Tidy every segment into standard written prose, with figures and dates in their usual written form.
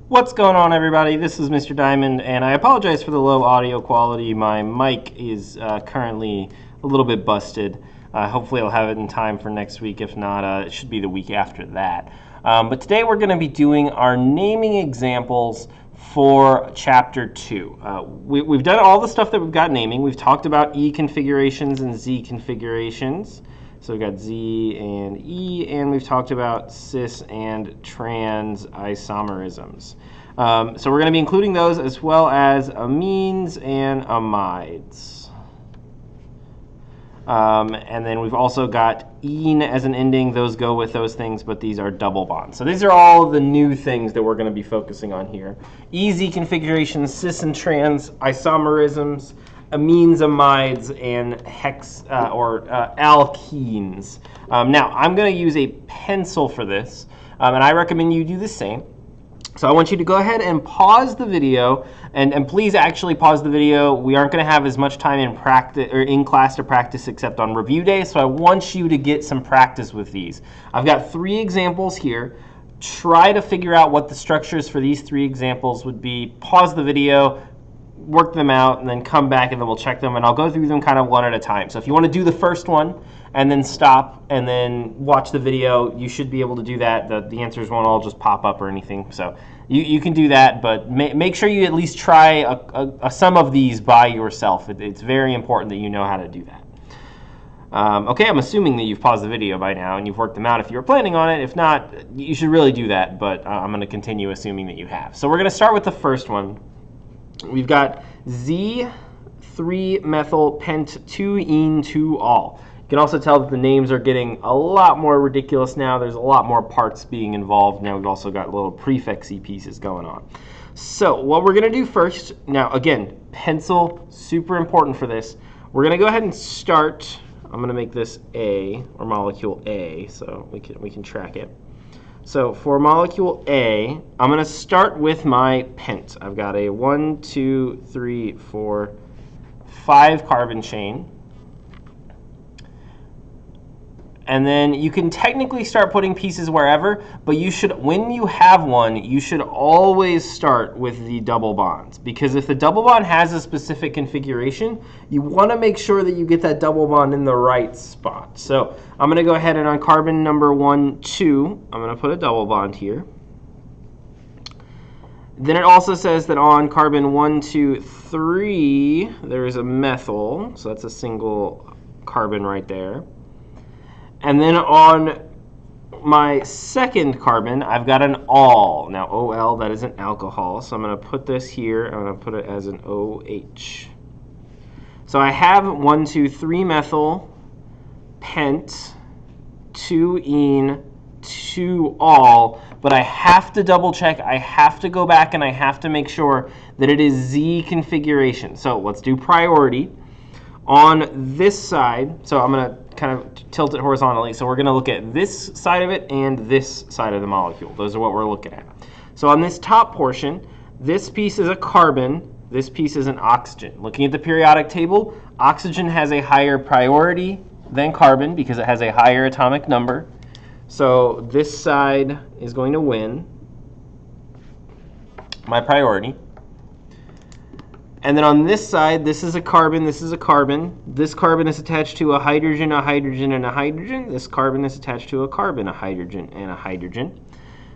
What's going on, everybody? This is Mr. Diamond, and I apologize for the low audio quality. My mic is currently a little bit busted. Hopefully I'll have it in time for next week. If not, it should be the week after that. But today we're going to be doing our naming examples for Chapter 2. We've done all the stuff that we've got naming. We've talked about E configurations and Z configurations. So we've got Z and E, and we've talked about cis and trans isomerisms. So we're going to be including those as well as amines and amides. And then we've also got ene as an ending. Those go with those things, but these are double bonds. So these are all of the new things that we're going to be focusing on here. EZ configurations, cis and trans isomerisms, amines, amides, and alkenes. Now, I'm going to use a pencil for this, and I recommend you do the same. So I want you to go ahead and pause the video, and please actually pause the video. We aren't going to have as much time in practice or in class to practice except on review day, so I want you to get some practice with these. I've got 3 examples here. Try to figure out what the structures for these 3 examples would be. Pause the video, work them out, and then come back and then we'll check them, and I'll go through them kind of one at a time. So if you want to do the first one and then stop and then watch the video, you should be able to do that. The answers won't all just pop up or anything, so you can do that, but make sure you at least try some of these by yourself. It's very important that you know how to do that. Okay, I'm assuming that you've paused the video by now and you've worked them out if you were planning on it. If not, you should really do that, but I'm going to continue assuming that you have. So we're going to start with the first one. We've got Z3-methyl-pent-2-ene-2-ol. You can also tell that the names are getting a lot more ridiculous now. There's a lot more parts being involved. Now we've also got little prefix-y pieces going on. So what we're going to do first, now again, pencil, super important for this. We're going to go ahead and start. I'm going to make this A, or molecule A, so we can track it. So for molecule A, I'm going to start with my pent. I've got a 1, 2, 3, 4, 5 carbon chain. And then you can technically start putting pieces wherever, but you should, when you have one, you should always start with the double bonds. Because if the double bond has a specific configuration, you want to make sure that you get that double bond in the right spot. So I'm going to go ahead and on carbon number 1, 2, I'm going to put a double bond here. Then it also says that on carbon 1, 2, 3, there is a methyl. So that's a single carbon right there. And then on my second carbon, I've got an ol. Now, OL, that is an alcohol. So I'm going to put this here. I'm going to put it as an OH. So I have 1, 2, 3 methyl, pent, 2-ene, 2-ol. But I have to double check. I have to go back and I have to make sure that it is Z configuration. So let's do priority. On this side, so I'm going to kind of tilt it horizontally. So we're going to look at this side of it and this side of the molecule. Those are what we're looking at. So on this top portion, this piece is a carbon. This piece is an oxygen. Looking at the periodic table, oxygen has a higher priority than carbon because it has a higher atomic number. So this side is going to win my priority. And then on this side, this is a carbon, this is a carbon. This carbon is attached to a hydrogen, a hydrogen, and a hydrogen. This carbon is attached to a carbon, a hydrogen, and a hydrogen.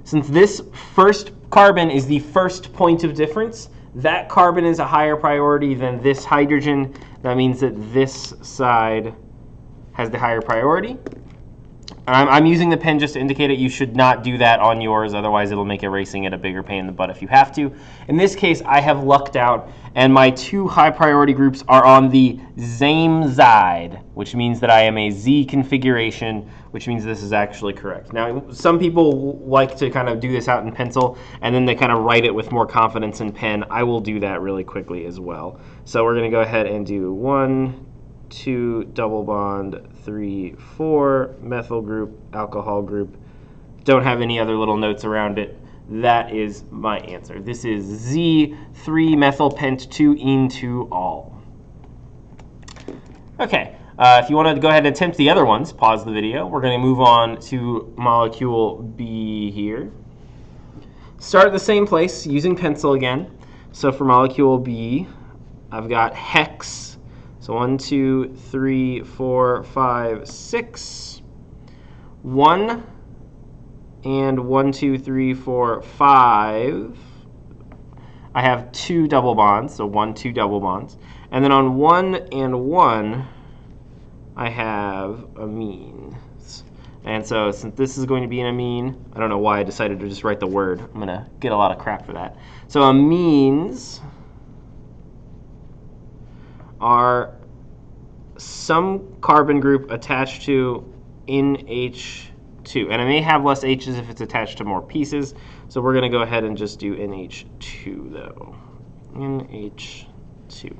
Since this first carbon is the first point of difference, that carbon is a higher priority than this hydrogen. That means that this side has the higher priority. I'm using the pen just to indicate it. You should not do that on yours, otherwise it'll make erasing it a bigger pain in the butt if you have to. In this case, I have lucked out, and my 2 high priority groups are on the same side, which means that I am a Z configuration, which means this is actually correct. Now, some people like to kind of do this out in pencil, and then they kind of write it with more confidence in pen. I will do that really quickly as well. So we're going to go ahead and do 1, 2, double bond, 3, 4, methyl group, alcohol group. Don't have any other little notes around it. That is my answer. This is Z3-methyl-pent-2-ene-2-ol. Okay, if you want to go ahead and attempt the other ones, pause the video. We're going to move on to molecule B here. Start at the same place using pencil again. So for molecule B, I've got hex. So 1, 2, 3, 4, 5, 6. 1 and 1, 2, 3, 4, 5. I have 2 double bonds, so 1, 2 double bonds. And then on 1 and 1, I have amines. And so since this is going to be an amine, I don't know why I decided to just write the word. I'm going to get a lot of crap for that. So amines are some carbon group attached to NH2. And it may have less H's if it's attached to more pieces. So we're going to go ahead and just do NH2 though. NH2.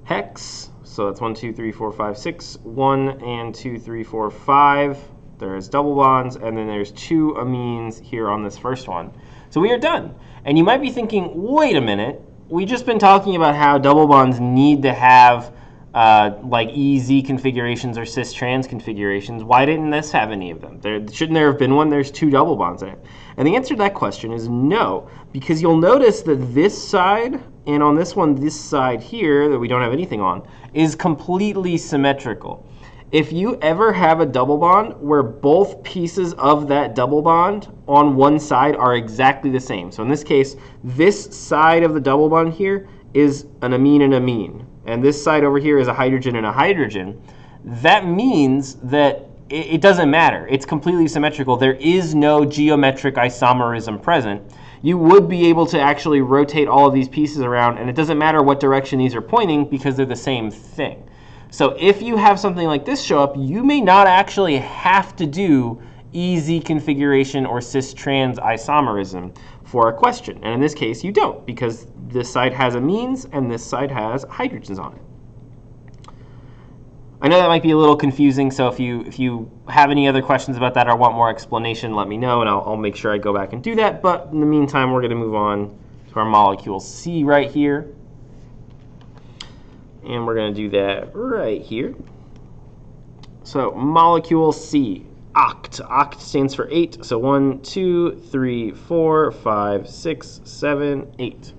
Hex, so that's 1, 2, 3, 4, 5, 6. 1 and 2, 3, 4, 5. There's double bonds, and then there's 2 amines here on this first one. So we are done. And you might be thinking, wait a minute, we've just been talking about how double bonds need to have like EZ configurations or cis-trans configurations. Why didn't this have any of them? Shouldn't there have been one? There's 2 double bonds in it. And the answer to that question is no, because you'll notice that this side, and on this one, this side here that we don't have anything on, is completely symmetrical. If you ever have a double bond where both pieces of that double bond on one side are exactly the same. So in this case, this side of the double bond here is an amine and amine. And this side over here is a hydrogen and a hydrogen. That means that it doesn't matter. It's completely symmetrical. There is no geometric isomerism present. You would be able to actually rotate all of these pieces around, and it doesn't matter what direction these are pointing because they're the same thing. So if you have something like this show up, you may not actually have to do EZ configuration or cis-trans isomerism for a question. And in this case, you don't, because this side has amines and this side has hydrogens on it. I know that might be a little confusing, so if you have any other questions about that or want more explanation, let me know, and I'll make sure I go back and do that. But in the meantime, we're going to move on to our molecule C right here. And we're going to do that right here. So molecule C, oct. Oct stands for 8. So 1, 2, 3, 4, 5, 6, 7, 8.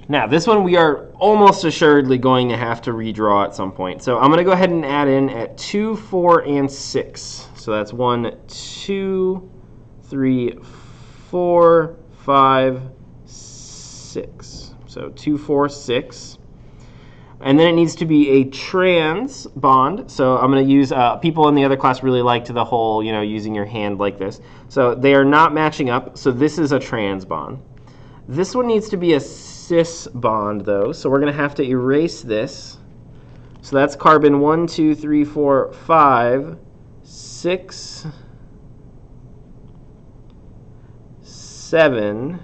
Now, this one we are almost assuredly going to have to redraw at some point. So I'm going to go ahead and add in at 2, 4, and 6. So that's 1, 2, 3, 4, 5, 6. So 2, 4, 6. And then it needs to be a trans bond. So I'm going to use, people in the other class really liked the whole, using your hand like this. So they are not matching up. So this is a trans bond. This one needs to be a cis bond, though. So we're going to have to erase this. So that's carbon 1, 2, 3, 4, 5, 6, 7.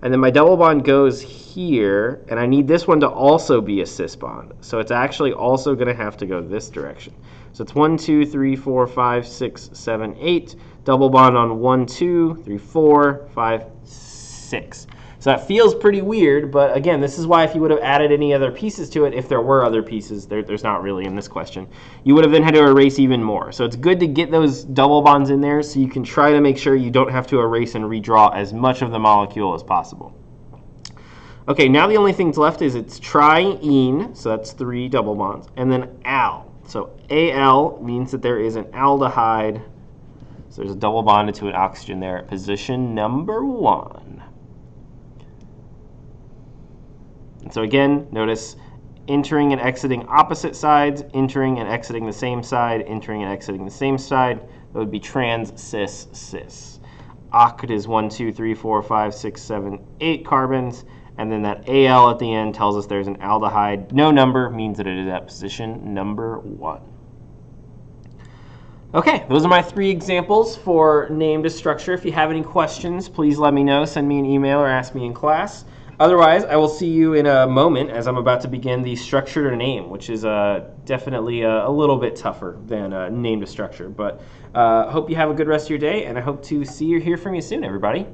And then my double bond goes here, and I need this one to also be a cis bond. So it's actually also going to have to go this direction. So it's 1, 2, 3, 4, 5, 6, 7, 8. Double bond on 1, 2, 3, 4, 5, 6. So that feels pretty weird, but again, this is why if you would have added any other pieces to it, if there were other pieces, there's not really in this question, you would have then had to erase even more. So it's good to get those double bonds in there so you can try to make sure you don't have to erase and redraw as much of the molecule as possible. Okay, now the only things left is it's triene, so that's 3 double bonds, and then al. So Al means that there is an aldehyde, so there's a double bond to an oxygen there at position number 1. And so again, notice entering and exiting opposite sides, entering and exiting the same side, entering and exiting the same side. That would be trans, cis, cis. Oct is 1, 2, 3, 4, 5, 6, 7, 8 carbons. And then that Al at the end tells us there's an aldehyde. No number means that it is at position number 1. Okay, those are my 3 examples for named a structure. If you have any questions, please let me know. Send me an email or ask me in class. Otherwise, I will see you in a moment as I'm about to begin the structure to name, which is definitely a little bit tougher than named a structure. But hope you have a good rest of your day, and I hope to see you or hear from you soon, everybody.